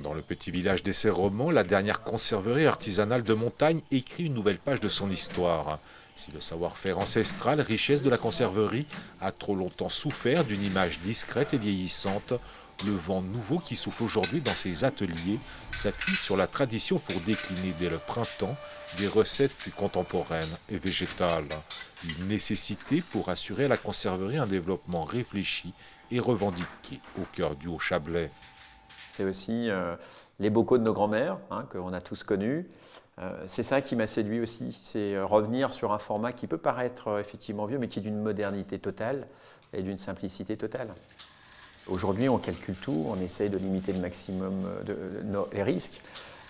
Dans le petit village d'Essey-Romans, la dernière conserverie artisanale de montagne écrit une nouvelle page de son histoire. Si le savoir-faire ancestral, richesse de la conserverie, a trop longtemps souffert d'une image discrète et vieillissante, le vent nouveau qui souffle aujourd'hui dans ces ateliers s'appuie sur la tradition pour décliner dès le printemps des recettes plus contemporaines et végétales. Une nécessité pour assurer à la conserverie un développement réfléchi et revendiqué au cœur du Haut-Chablais. C'est aussi les bocaux de nos grands-mères, hein, qu'on a tous connus. C'est ça qui m'a séduit aussi, c'est revenir sur un format qui peut paraître effectivement vieux, mais qui est d'une modernité totale et d'une simplicité totale. Aujourd'hui, on calcule tout, on essaye de limiter le maximum les risques.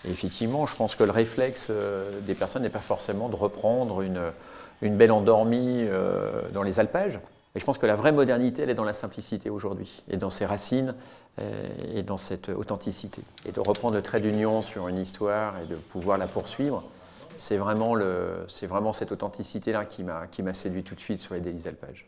Et effectivement, je pense que le réflexe des personnes n'est pas forcément de reprendre une belle endormie dans les alpages. Et je pense que la vraie modernité, elle est dans la simplicité aujourd'hui, et dans ses racines, et dans cette authenticité. Et de reprendre le trait d'union sur une histoire et de pouvoir la poursuivre, c'est vraiment cette authenticité-là qui m'a séduit tout de suite sur les délices alpages.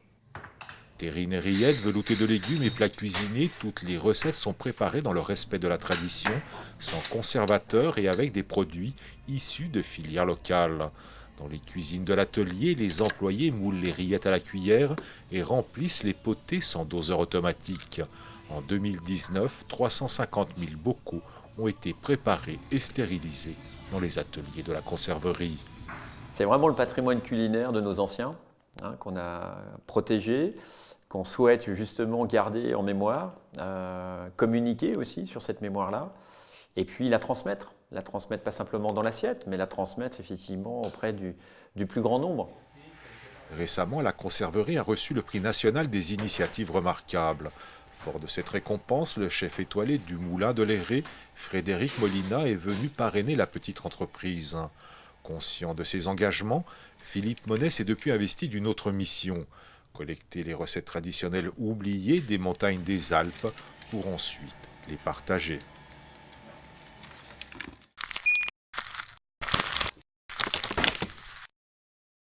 Terrines et rillettes, veloutés de légumes et plats cuisinés, toutes les recettes sont préparées dans le respect de la tradition, sans conservateurs et avec des produits issus de filières locales. Dans les cuisines de l'atelier, les employés moulent les rillettes à la cuillère et remplissent les potées sans doseur automatique. En 2019, 350 000 bocaux ont été préparés et stérilisés dans les ateliers de la conserverie. C'est vraiment le patrimoine culinaire de nos anciens, hein, qu'on a protégé, qu'on souhaite justement garder en mémoire, communiquer aussi sur cette mémoire-là, et puis la transmettre pas simplement dans l'assiette, mais la transmettre effectivement auprès du plus grand nombre. Récemment, la conserverie a reçu le prix national des initiatives remarquables. Fort de cette récompense, le chef étoilé du Moulin de l'Héré, Frédéric Molina, est venu parrainer la petite entreprise. Conscient de ses engagements, Philippe Monet s'est depuis investi d'une autre mission, collecter les recettes traditionnelles oubliées des montagnes des Alpes pour ensuite les partager.